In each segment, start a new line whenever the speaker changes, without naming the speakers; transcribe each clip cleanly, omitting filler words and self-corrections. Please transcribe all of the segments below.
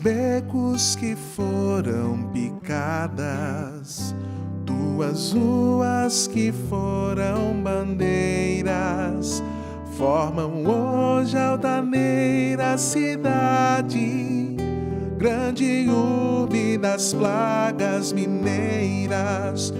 becos que foram picadas, tuas ruas que foram bandeiras, formam hoje a altaneira cidade, grande urbe das plagas mineiras.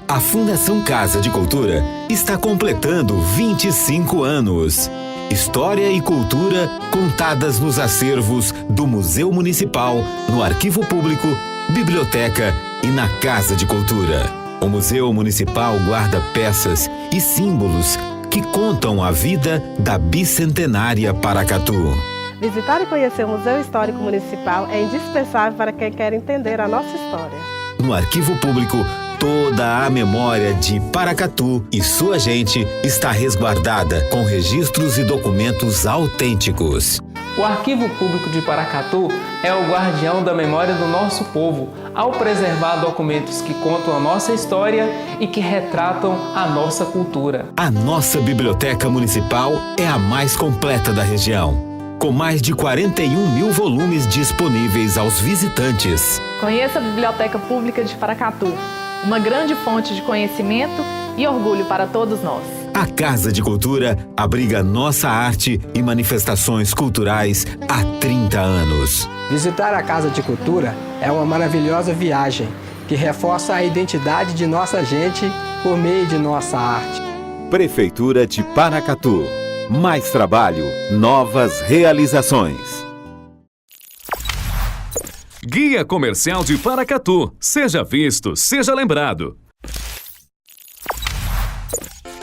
A Fundação Casa de Cultura está completando 25 anos. História e cultura contadas nos acervos do Museu Municipal, no Arquivo Público, Biblioteca e na Casa de Cultura. O Museu Municipal guarda peças e símbolos que contam a vida da bicentenária Paracatu.
Visitar e conhecer o Museu Histórico Municipal é indispensável para quem quer entender a nossa história.
No Arquivo Público, toda a memória de Paracatu e sua gente está resguardada com registros e documentos autênticos.
O Arquivo Público de Paracatu é o guardião da memória do nosso povo, ao preservar documentos que contam a nossa história e que retratam a nossa cultura.
A nossa Biblioteca Municipal é a mais completa da região, com mais de 41 mil volumes disponíveis aos visitantes.
Conheça a Biblioteca Pública de Paracatu, uma grande fonte de conhecimento e orgulho para todos nós.
A Casa de Cultura abriga nossa arte e manifestações culturais há 30 anos.
Visitar a Casa de Cultura é uma maravilhosa viagem que reforça a identidade de nossa gente por meio de nossa arte.
Prefeitura de Paracatu. Mais trabalho, novas realizações.
Guia Comercial de Paracatu. Seja visto, seja lembrado.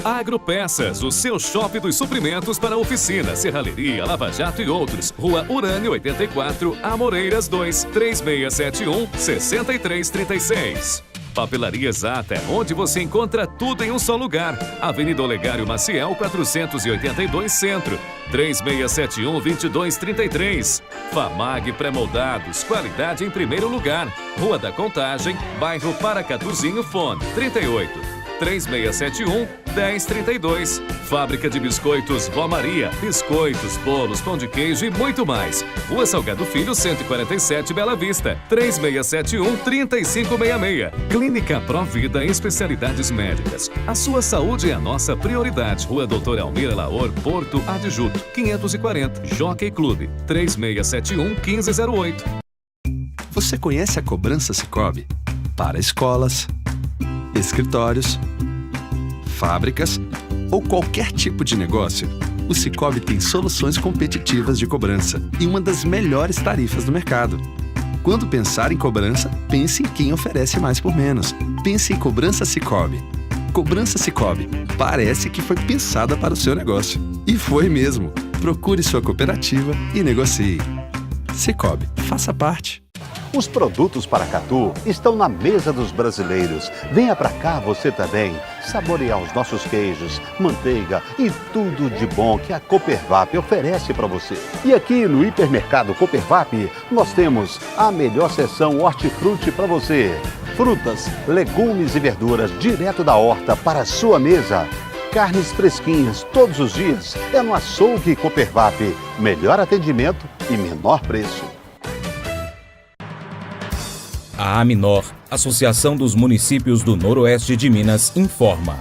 Agropeças, o seu shopping dos suprimentos para oficina, serralheria, lava-jato e outros. Rua Urânio 84, Amoreiras 2, 3671-6336. Papelaria Exata, onde você encontra tudo em um só lugar. Avenida Olegário Maciel, 482 Centro, 3671-2233. Famag Pré-moldados, qualidade em primeiro lugar. Rua da Contagem, bairro Paracatuzinho, fone 38-3671-1032. Fábrica de Biscoitos Vó Maria, biscoitos, bolos, pão de queijo e muito mais. Rua Salgado Filho, 147, Bela Vista, 3671-3566. Clínica Provida, especialidades médicas. A sua saúde é a nossa prioridade. Rua Doutor Almir Laor, Porto Adjuto, 540, Jockey Clube, 3671-1508.
Você conhece a cobrança Sicoob? Para escolas, escritórios, fábricas ou qualquer tipo de negócio, o Sicoob tem soluções competitivas de cobrança e uma das melhores tarifas do mercado. Quando pensar em cobrança, pense em quem oferece mais por menos. Pense em Cobrança Sicoob. Cobrança Sicoob. Parece que foi pensada para o seu negócio. E foi mesmo. Procure sua cooperativa e negocie. Sicoob, faça parte.
Os produtos Paracatu estão na mesa dos brasileiros. Venha pra cá você também, saborear os nossos queijos, manteiga e tudo de bom que a Coopervap oferece para você. E aqui no Hipermercado Coopervap, nós temos a melhor seção hortifruti para você. Frutas, legumes e verduras direto da horta para a sua mesa. Carnes fresquinhas todos os dias. É no Açougue Coopervap. Melhor atendimento e menor preço.
A Aminor, Associação dos Municípios do Noroeste de Minas, informa.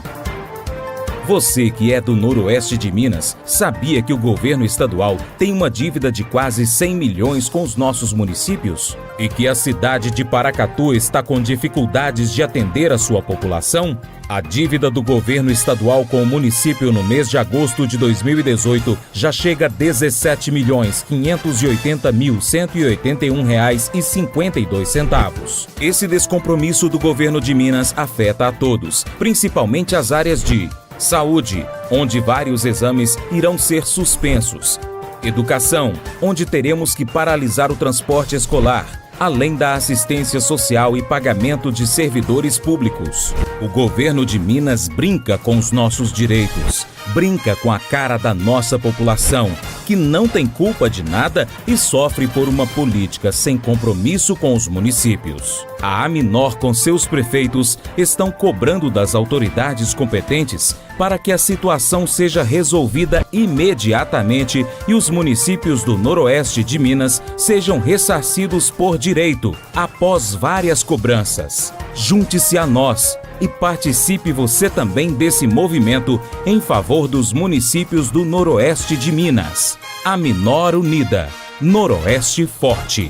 Você que é do Noroeste de Minas, sabia que o governo estadual tem uma dívida de quase 100 milhões com os nossos municípios? E que a cidade de Paracatu está com dificuldades de atender a sua população? A dívida do governo estadual com o município no mês de agosto de 2018 já chega a R$ 17.580.181,52. Esse descompromisso do governo de Minas afeta a todos, principalmente as áreas de saúde, onde vários exames irão ser suspensos; educação, onde teremos que paralisar o transporte escolar, além da assistência social e pagamento de servidores públicos. O governo de Minas brinca com os nossos direitos, brinca com a cara da nossa população, que não tem culpa de nada e sofre por uma política sem compromisso com os municípios. A Aminor, com seus prefeitos, estão cobrando das autoridades competentes para que a situação seja resolvida imediatamente e os municípios do Noroeste de Minas sejam ressarcidos por direito, após várias cobranças. Junte-se a nós e participe você também desse movimento em favor dos municípios do Noroeste de Minas. A Minor Unida. Noroeste Forte.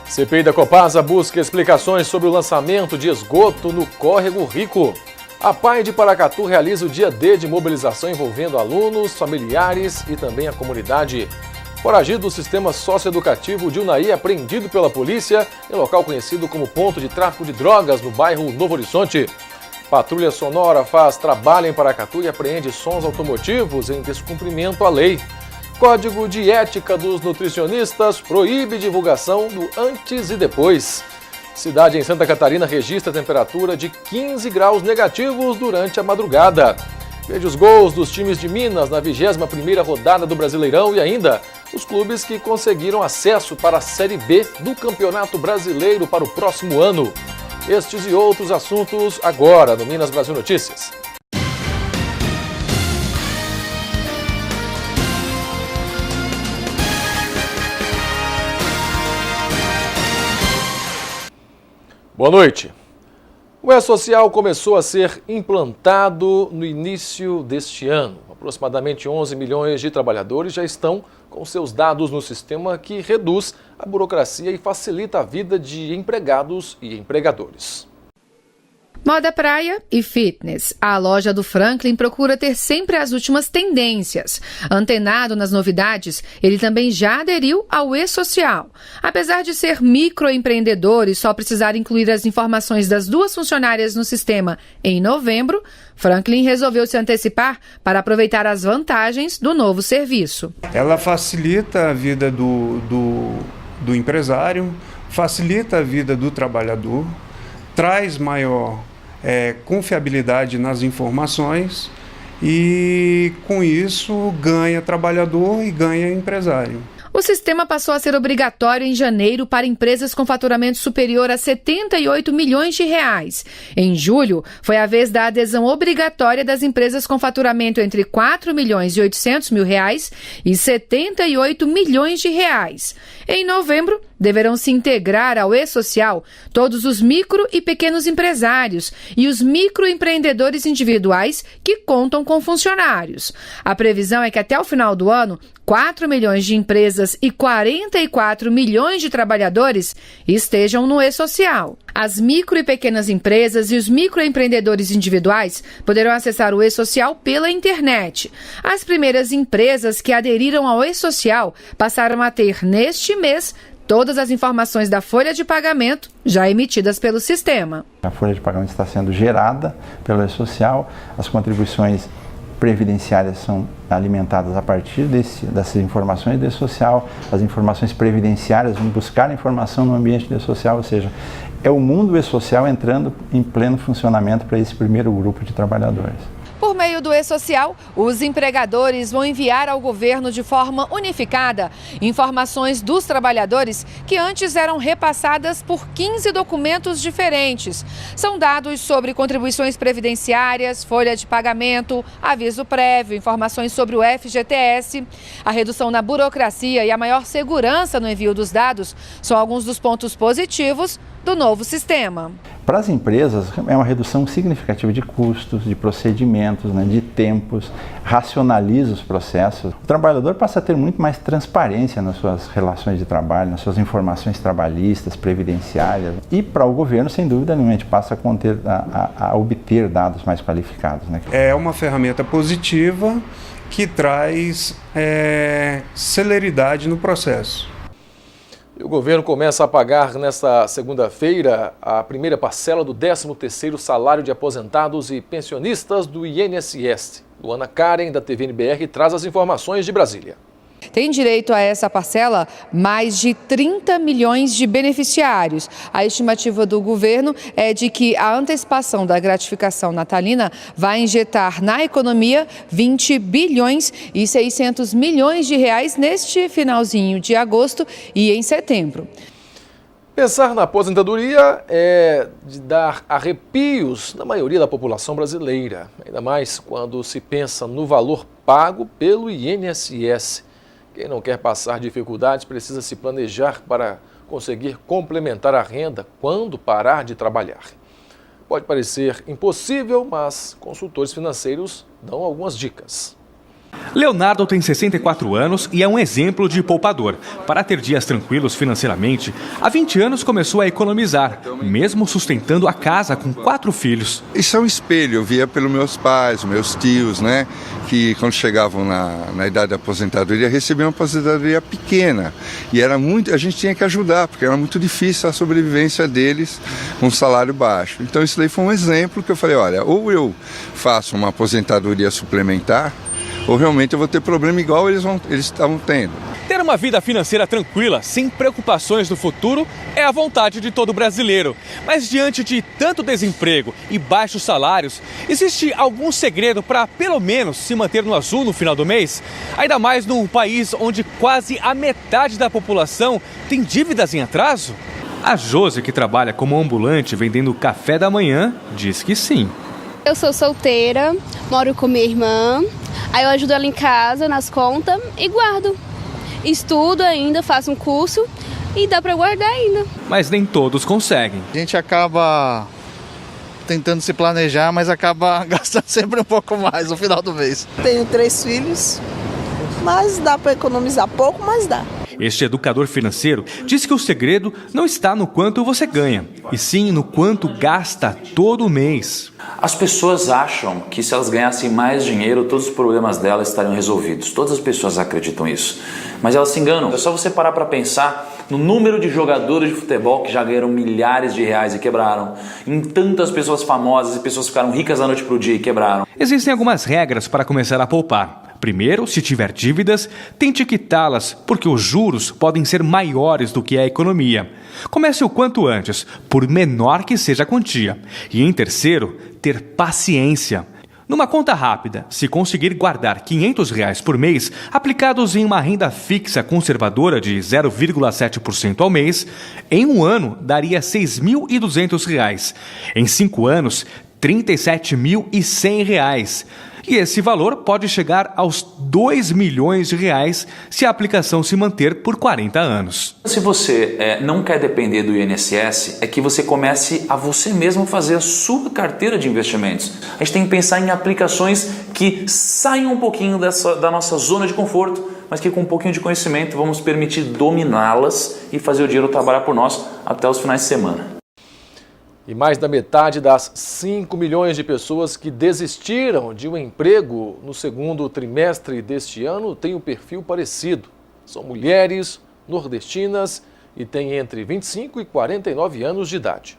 CPI da Copasa busca explicações sobre o lançamento de esgoto no Córrego Rico. A PAI de Paracatu realiza o dia D de mobilização envolvendo alunos, familiares e também a comunidade. Foragido do sistema socioeducativo de Unai é apreendido pela polícia em local conhecido como ponto de tráfico de drogas no bairro Novo Horizonte. Patrulha Sonora faz trabalho em Paracatu e apreende sons automotivos em descumprimento à lei. Código de Ética dos Nutricionistas proíbe divulgação do antes e depois. Cidade em Santa Catarina registra temperatura de 15 graus negativos durante a madrugada. Veja os gols dos times de Minas na 21ª rodada do Brasileirão e ainda os clubes que conseguiram acesso para a Série B do Campeonato Brasileiro para o próximo ano. Estes e outros assuntos agora no Minas Brasil Notícias. Boa noite. O E-Social começou a ser implantado no início deste ano. Aproximadamente 11 milhões de trabalhadores já estão com seus dados no sistema que reduz a burocracia e facilita a vida de empregados e empregadores.
Moda praia e fitness. A loja do Franklin procura ter sempre as últimas tendências. Antenado nas novidades, ele também já aderiu ao E-Social. Apesar de ser microempreendedor e só precisar incluir as informações das 2 funcionárias no sistema em novembro, Franklin resolveu se antecipar para aproveitar as vantagens do novo serviço.
Ela facilita a vida do empresário, facilita a vida do trabalhador, traz maior confiabilidade nas informações e, com isso, ganha trabalhador e ganha empresário.
O sistema passou a ser obrigatório em janeiro para empresas com faturamento superior a 78 milhões de reais. Em julho, foi a vez da adesão obrigatória das empresas com faturamento entre 4 milhões e 800 mil reais e 78 milhões de reais. Em novembro, deverão se integrar ao E-Social todos os micro e pequenos empresários e os microempreendedores individuais que contam com funcionários. A previsão é que até o final do ano, 4 milhões de empresas e 44 milhões de trabalhadores estejam no E-Social. As micro e pequenas empresas e os microempreendedores individuais poderão acessar o E-Social pela internet. As primeiras empresas que aderiram ao E-Social passaram a ter, neste mês, todas as informações da folha de pagamento já emitidas pelo sistema.
A folha de pagamento está sendo gerada pelo E-Social, as contribuições previdenciárias são alimentadas a partir dessas informações do E-Social, as informações previdenciárias vão buscar informação no ambiente do E-Social, ou seja, é o mundo E-Social entrando em pleno funcionamento para esse primeiro grupo de trabalhadores.
Por meio do E-Social, os empregadores vão enviar ao governo de forma unificada informações dos trabalhadores que antes eram repassadas por 15 documentos diferentes. São dados sobre contribuições previdenciárias, folha de pagamento, aviso prévio, informações sobre o FGTS. A redução na burocracia e a maior segurança no envio dos dados são alguns dos pontos positivos do novo sistema.
Para as empresas, é uma redução significativa de custos, de procedimentos, de tempos, racionaliza os processos. O trabalhador passa a ter muito mais transparência nas suas relações de trabalho, nas suas informações trabalhistas, previdenciárias. E para o governo, sem dúvida nenhuma, a gente passa a obter dados mais qualificados.
É uma ferramenta positiva que traz celeridade no processo.
E o governo começa a pagar nesta segunda-feira a primeira parcela do 13º salário de aposentados e pensionistas do INSS. Luana Karen, da TVNBR, traz as informações de Brasília.
Tem direito a essa parcela mais de 30 milhões de beneficiários. A estimativa do governo é de que a antecipação da gratificação natalina vai injetar na economia 20 bilhões e 600 milhões de reais neste finalzinho de agosto e em setembro.
Pensar na aposentadoria é de dar arrepios na maioria da população brasileira, ainda mais quando se pensa no valor pago pelo INSS. Quem não quer passar dificuldades precisa se planejar para conseguir complementar a renda quando parar de trabalhar. Pode parecer impossível, mas consultores financeiros dão algumas dicas.
Leonardo tem 64 anos e é um exemplo de poupador. Para ter dias tranquilos financeiramente, há 20 anos começou a economizar, mesmo sustentando a casa com 4 filhos.
Isso é um espelho, eu via pelos meus pais, meus tios, né? Que quando chegavam na idade da aposentadoria, recebiam uma aposentadoria pequena. E era muito, a gente tinha que ajudar, porque era muito difícil a sobrevivência deles com um salário baixo. Então isso daí foi um exemplo que eu falei, olha, ou eu faço uma aposentadoria suplementar, ou realmente eu vou ter problema igual eles estavam tendo.
Ter uma vida financeira tranquila, sem preocupações do futuro, é a vontade de todo brasileiro. Mas diante de tanto desemprego e baixos salários, existe algum segredo para, pelo menos, se manter no azul no final do mês? Ainda mais num país onde quase a metade da população tem dívidas em atraso? A Josi, que trabalha como ambulante vendendo café da manhã, diz que sim.
Eu sou solteira, moro com minha irmã, aí eu ajudo ela em casa, nas contas e guardo. Estudo ainda, faço um curso e dá para guardar ainda.
Mas nem todos conseguem.
A gente acaba tentando se planejar, mas acaba gastando sempre um pouco mais no final do mês.
Tenho 3 filhos, mas dá para economizar pouco, mas dá.
Este educador financeiro diz que o segredo não está no quanto você ganha, e sim no quanto gasta todo mês.
As pessoas acham que se elas ganhassem mais dinheiro, todos os problemas delas estariam resolvidos. Todas as pessoas acreditam nisso. Mas elas se enganam. É só você parar para pensar no número de jogadores de futebol que já ganharam milhares de reais e quebraram. Em tantas pessoas famosas e pessoas que ficaram ricas da noite para o dia e quebraram.
Existem algumas regras para começar a poupar. Primeiro, se tiver dívidas, tente quitá-las, porque os juros podem ser maiores do que a economia. Comece o quanto antes, por menor que seja a quantia. E em terceiro, ter paciência. Numa conta rápida, se conseguir guardar R$500 por mês, aplicados em uma renda fixa conservadora de 0,7% ao mês, em um ano daria R$6.200. Em 5 anos, R$37.100. E esse valor pode chegar aos R$2 milhões se a aplicação se manter por 40 anos.
Se você não quer depender do INSS, é que você comece a você mesmo fazer a sua carteira de investimentos. A gente tem que pensar em aplicações que saiam um pouquinho da nossa zona de conforto, mas que com um pouquinho de conhecimento vamos permitir dominá-las e fazer o dinheiro trabalhar por nós até os finais de semana.
E mais da metade das 5 milhões de pessoas que desistiram de um emprego no segundo trimestre deste ano têm um perfil parecido. São mulheres nordestinas e têm entre 25 e 49 anos de idade.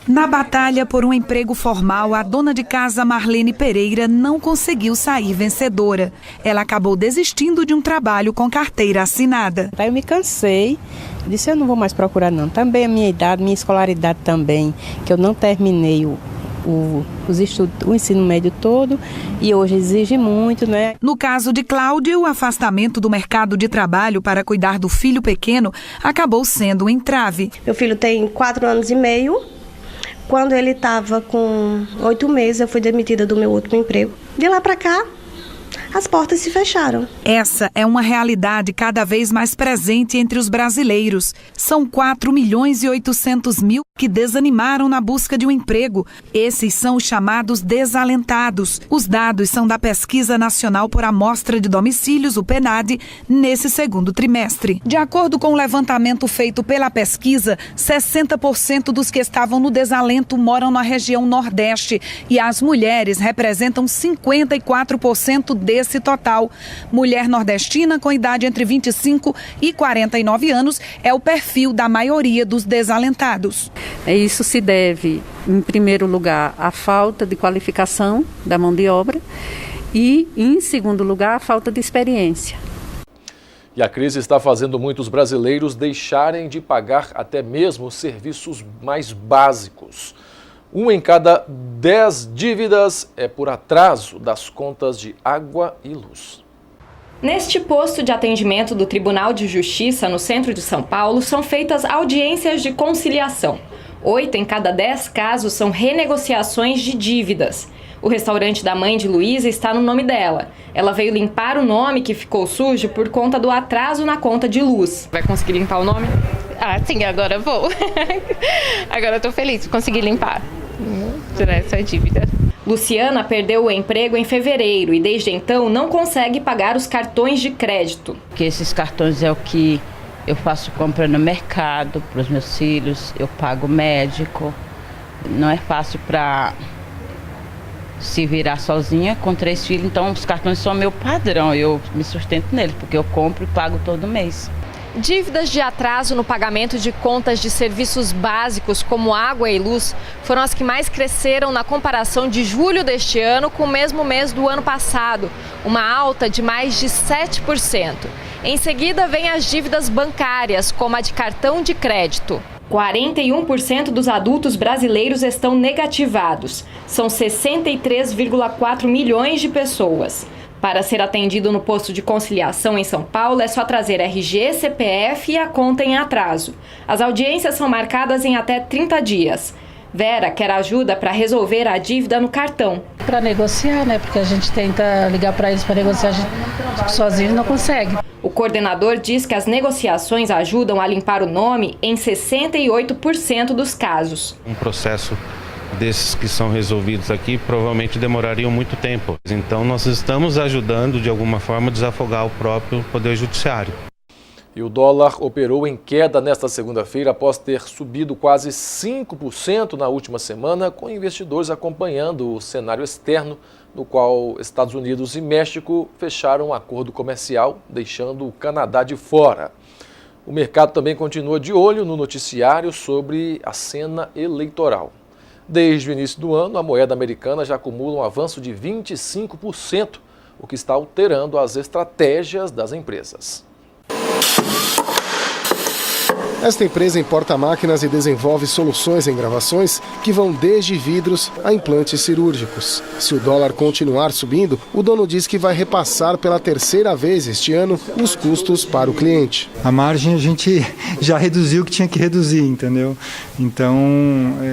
Na batalha por um emprego formal, a dona de casa Marlene Pereira não conseguiu sair vencedora. Ela acabou desistindo de um trabalho com carteira assinada.
Aí eu me cansei, disse eu não vou mais procurar não. Também a minha idade, minha escolaridade também, que eu não terminei os estudos, o ensino médio todo, e hoje exige muito, né?
No caso de Cláudio, o afastamento do mercado de trabalho para cuidar do filho pequeno acabou sendo um entrave.
Meu filho tem 4 anos e meio. Quando ele estava com 8 meses, eu fui demitida do meu último emprego. De lá para cá, as portas se fecharam.
Essa é uma realidade cada vez mais presente entre os brasileiros. São 4.800.000 que desanimaram na busca de um emprego. Esses são os chamados desalentados. Os dados são da Pesquisa Nacional por Amostra de Domicílios, o PNAD, nesse segundo trimestre. De acordo com o levantamento feito pela pesquisa, 60% dos que estavam no desalento moram na região Nordeste e as mulheres representam 54% desse total. Mulher nordestina com idade entre 25 e 49 anos é o perfil da maioria dos desalentados.
Isso se deve, em primeiro lugar, à falta de qualificação da mão de obra e, em segundo lugar, à falta de experiência.
E a crise está fazendo muitos brasileiros deixarem de pagar até mesmo serviços mais básicos. 1 em cada 10 dívidas é por atraso das contas de água e luz.
Neste posto de atendimento do Tribunal de Justiça, no centro de São Paulo, são feitas audiências de conciliação. 8 em cada 10 casos são renegociações de dívidas. O restaurante da mãe de Luísa está no nome dela. Ela veio limpar o nome que ficou sujo por conta do atraso na conta de luz. Vai conseguir limpar o nome?
Ah, sim, agora eu vou. Agora eu tô feliz de conseguir limpar. Tirar essa dívida.
Luciana perdeu o emprego em fevereiro e desde então não consegue pagar os cartões de crédito.
Que esses cartões é o que eu faço compra no mercado para os meus filhos, eu pago médico. Não é fácil para se virar sozinha com 3 filhos, então os cartões são meu padrão, eu me sustento neles, porque eu compro e pago todo mês.
Dívidas de atraso no pagamento de contas de serviços básicos como água e luz foram as que mais cresceram na comparação de julho deste ano com o mesmo mês do ano passado, uma alta de mais de 7%. Em seguida vem as dívidas bancárias, como a de cartão de crédito. 41% dos adultos brasileiros estão negativados. São 63,4 milhões de pessoas. Para ser atendido no posto de conciliação em São Paulo, é só trazer RG, CPF e a conta em atraso. As audiências são marcadas em até 30 dias. Vera quer ajuda para resolver a dívida no cartão.
Para negociar, né? Porque a gente tenta ligar para eles para negociar, a gente sozinho não consegue.
O coordenador diz que as negociações ajudam a limpar o nome em 68% dos casos.
Um processo desses que são resolvidos aqui provavelmente demorariam muito tempo. Então nós estamos ajudando de alguma forma a desafogar o próprio Poder Judiciário.
E o dólar operou em queda nesta segunda-feira após ter subido quase 5% na última semana, com investidores acompanhando o cenário externo, no qual Estados Unidos e México fecharam um acordo comercial, deixando o Canadá de fora. O mercado também continua de olho no noticiário sobre a cena eleitoral. Desde o início do ano, a moeda americana já acumula um avanço de 25%, o que está alterando as estratégias das empresas.
Esta empresa importa máquinas e desenvolve soluções em gravações que vão desde vidros a implantes cirúrgicos. Se o dólar continuar subindo, o dono diz que vai repassar pela terceira vez este ano os custos para o cliente.
A margem a gente já reduziu o que tinha que reduzir, entendeu? Então,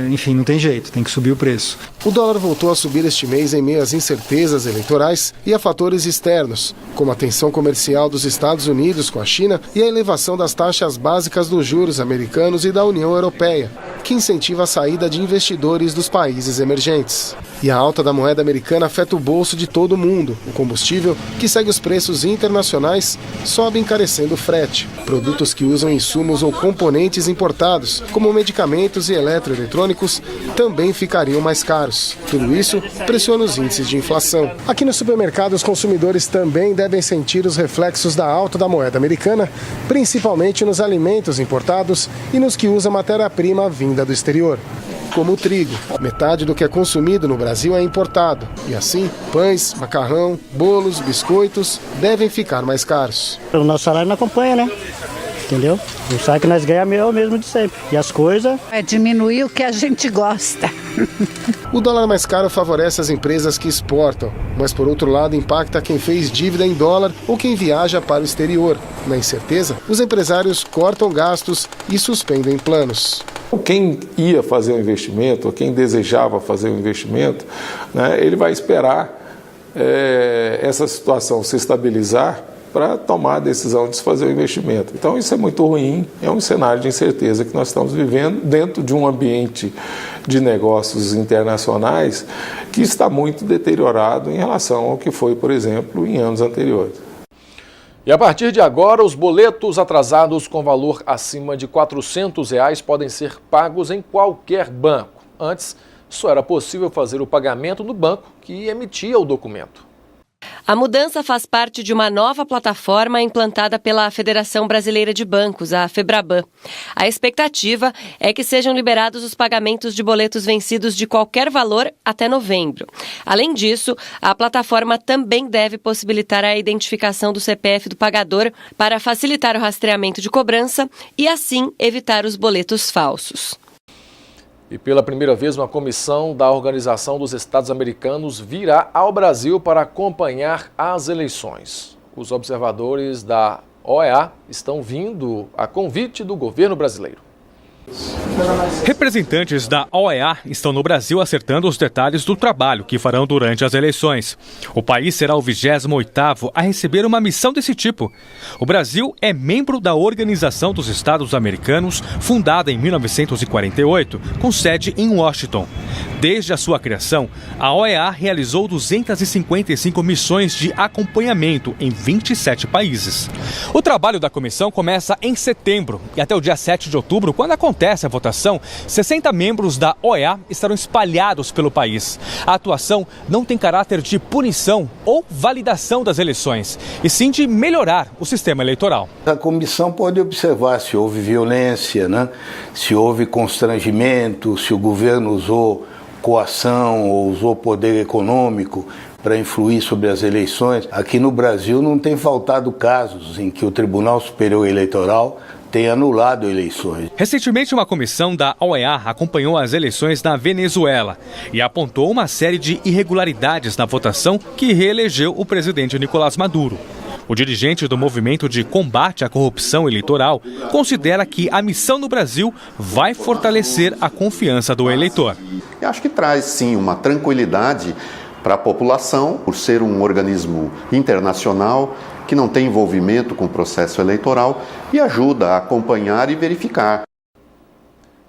enfim, não tem jeito, tem que subir o preço.
O dólar voltou a subir este mês em meio às incertezas eleitorais e a fatores externos, como a tensão comercial dos Estados Unidos com a China e a elevação das taxas básicas dos juros americanos e da União Europeia, que incentiva a saída de investidores dos países emergentes. E a alta da moeda americana afeta o bolso de todo mundo. O combustível, que segue os preços internacionais, sobe encarecendo o frete. Produtos que usam insumos ou componentes importados, como medicamentos e eletroeletrônicos, também ficariam mais caros. Tudo isso pressiona os índices de inflação. Aqui no supermercado, os consumidores também devem sentir os reflexos da alta da moeda americana, principalmente nos alimentos importados e nos que usam matéria-prima vinda do exterior, como o trigo. Metade do que é consumido no Brasil é importado. E assim, pães, macarrão, bolos, biscoitos devem ficar mais caros.
O nosso salário não acompanha, né? Entendeu? O salário que nós ganhamos é o mesmo de sempre. E as coisas...
É diminuir o que a gente gosta.
O dólar mais caro favorece as empresas que exportam, mas por outro lado impacta quem fez dívida em dólar ou quem viaja para o exterior. Na incerteza, os empresários cortam gastos e suspendem planos.
Quem ia fazer um investimento, ou quem desejava fazer um investimento, né, ele vai esperar essa situação se estabilizar para tomar a decisão de se fazer o investimento. Então isso é muito ruim, é um cenário de incerteza que nós estamos vivendo dentro de um ambiente de negócios internacionais que está muito deteriorado em relação ao que foi, por exemplo, em anos anteriores.
E a partir de agora, os boletos atrasados com valor acima de R$ 400 podem ser pagos em qualquer banco. Antes, só era possível fazer o pagamento no banco que emitia o documento.
A mudança faz parte de uma nova plataforma implantada pela Federação Brasileira de Bancos, a FEBRABAN. A expectativa é que sejam liberados os pagamentos de boletos vencidos de qualquer valor até novembro. Além disso, a plataforma também deve possibilitar a identificação do CPF do pagador para facilitar o rastreamento de cobrança e, assim, evitar os boletos falsos.
E pela primeira vez, uma comissão da Organização dos Estados Americanos virá ao Brasil para acompanhar as eleições. Os observadores da OEA estão vindo a convite do governo brasileiro.
Representantes da OEA estão no Brasil acertando os detalhes do trabalho que farão durante as eleições. O país será o 28º a receber uma missão desse tipo. O Brasil é membro da Organização dos Estados Americanos, fundada em 1948, com sede em Washington. Desde a sua criação, a OEA realizou 255 missões de acompanhamento em 27 países. O trabalho da comissão começa em setembro e até o dia 7 de outubro, quando acontece a votação, 60 membros da OEA estarão espalhados pelo país. A atuação não tem caráter de punição ou validação das eleições, e sim de melhorar o sistema eleitoral.
A comissão pode observar se houve violência, se houve constrangimento, se o governo usou coação ou usou poder econômico para influir sobre as eleições. Aqui no Brasil não tem faltado casos em que o Tribunal Superior Eleitoral tem anulado eleições.
Recentemente, uma comissão da OEA acompanhou as eleições na Venezuela e apontou uma série de irregularidades na votação que reelegeu o presidente Nicolás Maduro. O dirigente do Movimento de Combate à Corrupção Eleitoral considera que a missão no Brasil vai fortalecer a confiança do eleitor.
Eu acho que traz, sim, uma tranquilidade para a população, por ser um organismo internacional que não tem envolvimento com o processo eleitoral e ajuda a acompanhar e verificar.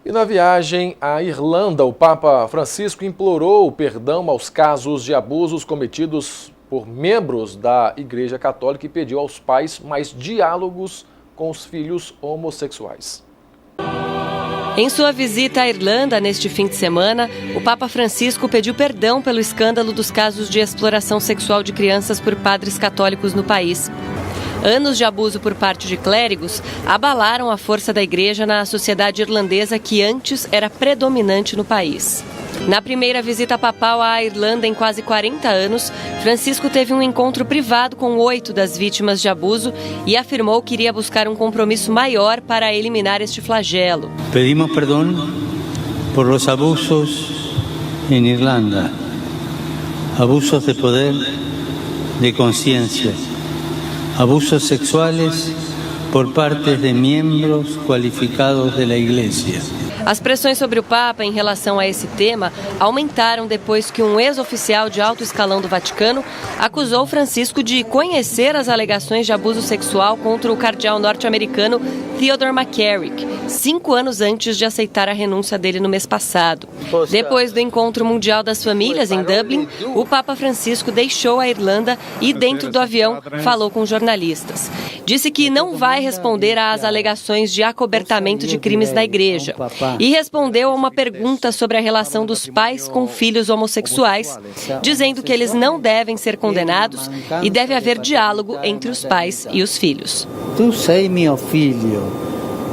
E na viagem à Irlanda, o Papa Francisco implorou perdão aos casos de abusos cometidos por membros da Igreja Católica e pediu aos pais mais diálogos com os filhos homossexuais.
Em sua visita à Irlanda neste fim de semana, o Papa Francisco pediu perdão pelo escândalo dos casos de exploração sexual de crianças por padres católicos no país. Anos de abuso por parte de clérigos abalaram a força da igreja na sociedade irlandesa que antes era predominante no país. Na primeira visita papal à Irlanda em quase 40 anos, Francisco teve um encontro privado com 8 das vítimas de abuso e afirmou que iria buscar um compromisso maior para eliminar este flagelo.
Pedimos perdão por los abusos em Irlanda, abusos de poder, de consciência, abusos sexuales por parte de miembros qualificados de la Iglesia.
As pressões sobre o Papa em relação a esse tema aumentaram depois que um ex-oficial de alto escalão do Vaticano acusou Francisco de conhecer as alegações de abuso sexual contra o cardeal norte-americano Theodore McCarrick, 5 anos antes de aceitar a renúncia dele no mês passado. Depois do Encontro Mundial das Famílias em Dublin, o Papa Francisco deixou a Irlanda e, dentro do avião, falou com jornalistas. Disse que não vai responder às alegações de acobertamento de crimes na igreja. E respondeu a uma pergunta sobre a relação dos pais com filhos homossexuais, dizendo que eles não devem ser condenados e deve haver diálogo entre os pais e os filhos.
Tu sei meu filho,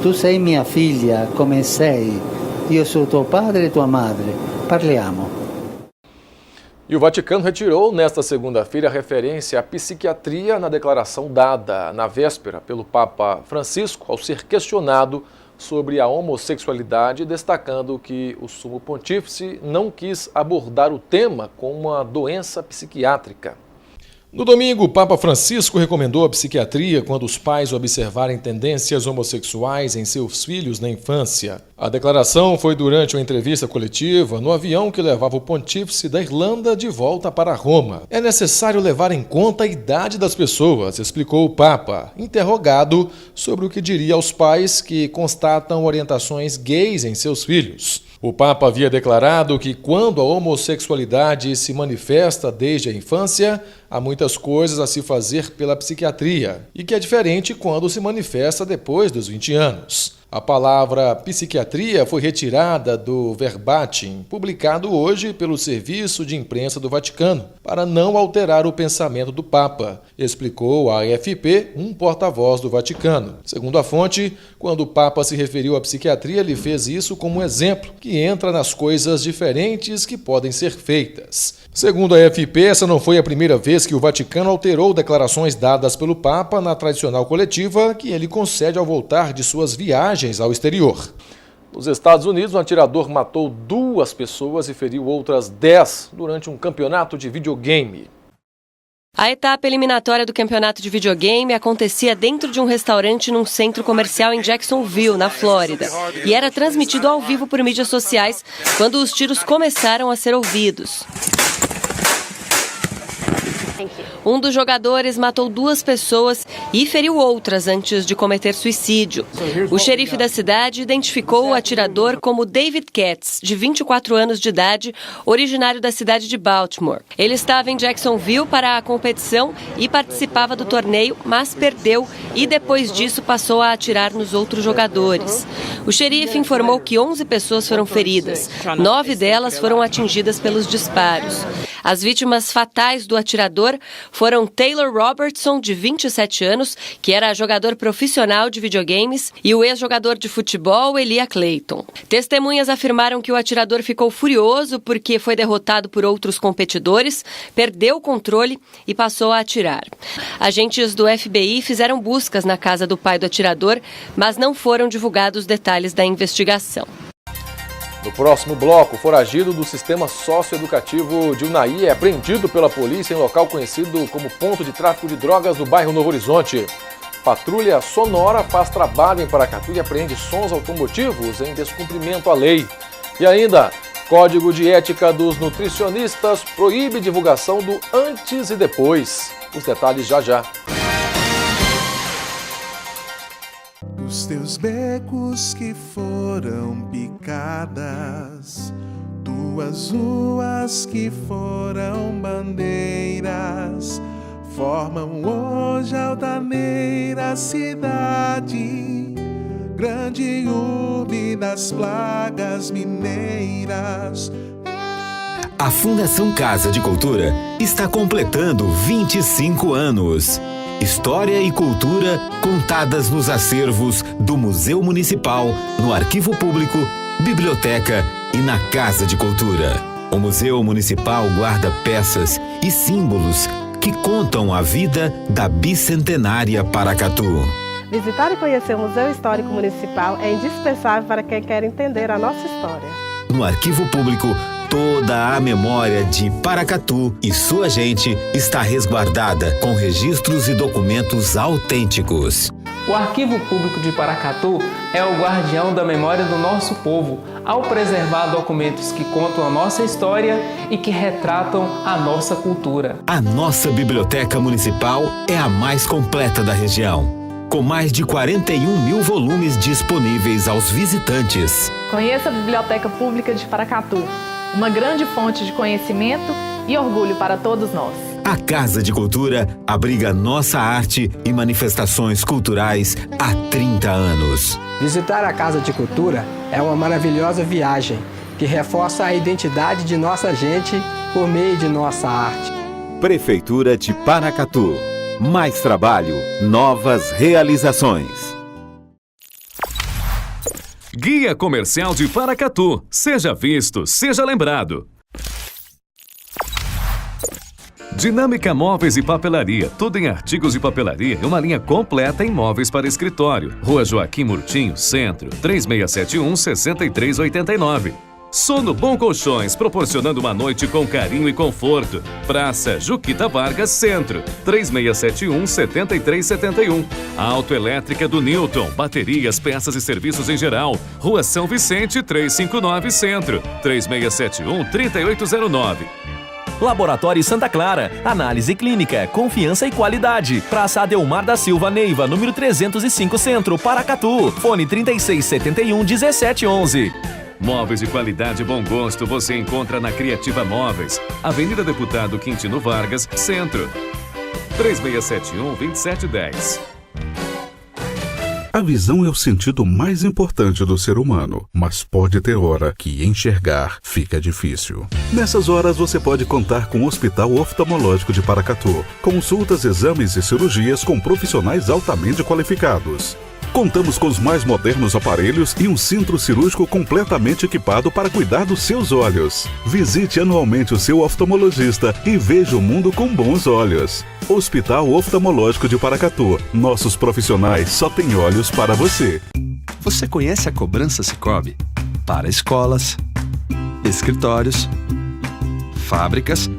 tu sei minha filha, come sei. Eu sou teu padre e tua madre. Parliamo.
E o Vaticano retirou nesta segunda-feira a referência à psiquiatria na declaração dada na véspera pelo Papa Francisco ao ser questionado sobre a homossexualidade, destacando que o Sumo Pontífice não quis abordar o tema como uma doença psiquiátrica. No domingo, o Papa Francisco recomendou a psiquiatria quando os pais observarem tendências homossexuais em seus filhos na infância. A declaração foi durante uma entrevista coletiva no avião que levava o pontífice da Irlanda de volta para Roma. É necessário levar em conta a idade das pessoas, explicou o Papa, interrogado sobre o que diria aos pais que constatam orientações gays em seus filhos. O Papa havia declarado que quando a homossexualidade se manifesta desde a infância, há muitas coisas a se fazer pela psiquiatria e que é diferente quando se manifesta depois dos 20 anos. A palavra psiquiatria foi retirada do verbatim, publicado hoje pelo Serviço de Imprensa do Vaticano, para não alterar o pensamento do Papa, explicou à AFP um porta-voz do Vaticano. Segundo a fonte, quando o Papa se referiu à psiquiatria, ele fez isso como um exemplo, que entra nas coisas diferentes que podem ser feitas. Segundo a AFP, essa não foi a primeira vez que o Vaticano alterou declarações dadas pelo Papa na tradicional coletiva que ele concede ao voltar de suas viagens ao exterior. Nos Estados Unidos, um atirador matou 2 pessoas e feriu outras 10 durante um campeonato de videogame.
A etapa eliminatória do campeonato de videogame acontecia dentro de um restaurante num centro comercial em Jacksonville, na Flórida, e era transmitido ao vivo por mídias sociais quando os tiros começaram a ser ouvidos. Um dos jogadores matou 2 pessoas e feriu outras antes de cometer suicídio. O xerife da cidade identificou o atirador como David Katz, de 24 anos de idade, originário da cidade de Baltimore. Ele estava em Jacksonville para a competição e participava do torneio, mas perdeu e depois disso passou a atirar nos outros jogadores. O xerife informou que 11 pessoas foram feridas. 9 delas foram atingidas pelos disparos. As vítimas fatais do atirador foram Taylor Robertson, de 27 anos, que era jogador profissional de videogames, e o ex-jogador de futebol, Elia Clayton. Testemunhas afirmaram que o atirador ficou furioso porque foi derrotado por outros competidores, perdeu o controle e passou a atirar. Agentes do FBI fizeram buscas na casa do pai do atirador, mas não foram divulgados detalhes da investigação.
No próximo bloco, o foragido do sistema socioeducativo de Unai é apreendido pela polícia em local conhecido como ponto de tráfico de drogas no bairro Novo Horizonte. Patrulha Sonora faz trabalho em Paracatu e apreende sons automotivos em descumprimento à lei. E ainda, Código de Ética dos Nutricionistas proíbe divulgação do antes e depois. Os detalhes já já.
Os teus becos que foram picadas, tuas ruas que foram bandeiras, formam hoje a altaneira cidade, grande urbe das plagas mineiras.
A Fundação Casa de Cultura está completando 25 anos. História e cultura contadas nos acervos do Museu Municipal, no Arquivo Público, Biblioteca e na Casa de Cultura. O Museu Municipal guarda peças e símbolos que contam a vida da bicentenária Paracatu.
Visitar e conhecer o Museu Histórico Municipal é indispensável para quem quer entender a nossa história.
No Arquivo Público, toda a memória de Paracatu e sua gente está resguardada com registros e documentos autênticos.
O Arquivo Público de Paracatu é o guardião da memória do nosso povo, ao preservar documentos que contam a nossa história e que retratam a nossa cultura.
A nossa Biblioteca Municipal é a mais completa da região, com mais de 41 mil volumes disponíveis aos visitantes.
Conheça a Biblioteca Pública de Paracatu, uma grande fonte de conhecimento e orgulho para todos nós.
A Casa de Cultura abriga nossa arte e manifestações culturais há 30 anos.
Visitar a Casa de Cultura é uma maravilhosa viagem que reforça a identidade de nossa gente por meio de nossa arte.
Prefeitura de Paracatu. Mais trabalho, novas realizações.
Guia Comercial de Paracatu. Seja visto, seja lembrado. Dinâmica Móveis e Papelaria. Tudo em artigos de papelaria e uma linha completa em móveis para escritório. Rua Joaquim Murtinho, Centro, 3671-6389. Sono Bom Colchões, proporcionando uma noite com carinho e conforto. Praça Juquita Vargas, Centro, 3671-7371. Autoelétrica do Newton, baterias, peças e serviços em geral. Rua São Vicente, 359, Centro, 3671-3809.
Laboratório Santa Clara, análise clínica, confiança e qualidade. Praça Adelmar da Silva Neiva, número 305, Centro, Paracatu. Fone 3671-1711.
Móveis de qualidade e bom gosto você encontra na Criativa Móveis, Avenida Deputado Quintino Vargas, Centro, 3671-2710.
A
A visão é o sentido mais importante do ser humano, mas pode ter hora que enxergar fica difícil. Nessas horas você pode contar com o Hospital Oftalmológico de Paracatu. Consultas, exames e cirurgias com profissionais altamente qualificados. Contamos com os mais modernos aparelhos e um centro cirúrgico completamente equipado para cuidar dos seus olhos. Visite anualmente o seu oftalmologista e veja o mundo com bons olhos. Hospital Oftalmológico de Paracatu. Nossos profissionais só têm olhos para você.
Você conhece a cobrança Sicoob? Para escolas, escritórios, fábricas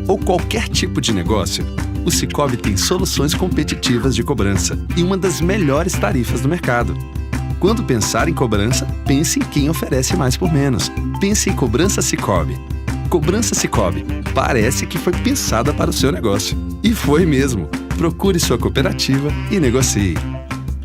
ou qualquer tipo de negócio, o Sicoob tem soluções competitivas de cobrança e uma das melhores tarifas do mercado. Quando pensar em cobrança, pense em quem oferece mais por menos. Pense em Cobrança Sicoob. Cobrança Sicoob. Parece que foi pensada para o seu negócio. E foi mesmo. Procure sua cooperativa e negocie.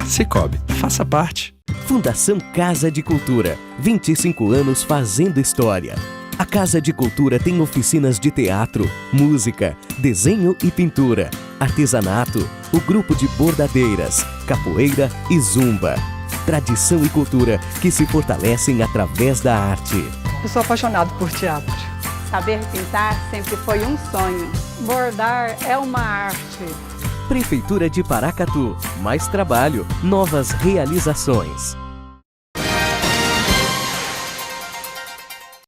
Sicoob, faça parte.
Fundação Casa de Cultura. 25 anos fazendo história. A Casa de Cultura tem oficinas de teatro, música, desenho e pintura, artesanato, o grupo de bordadeiras, capoeira e zumba. Tradição e cultura que se fortalecem através da arte.
Eu sou apaixonado por teatro.
Saber pintar sempre foi um sonho.
Bordar é uma arte.
Prefeitura de Paracatu. Mais trabalho, novas realizações.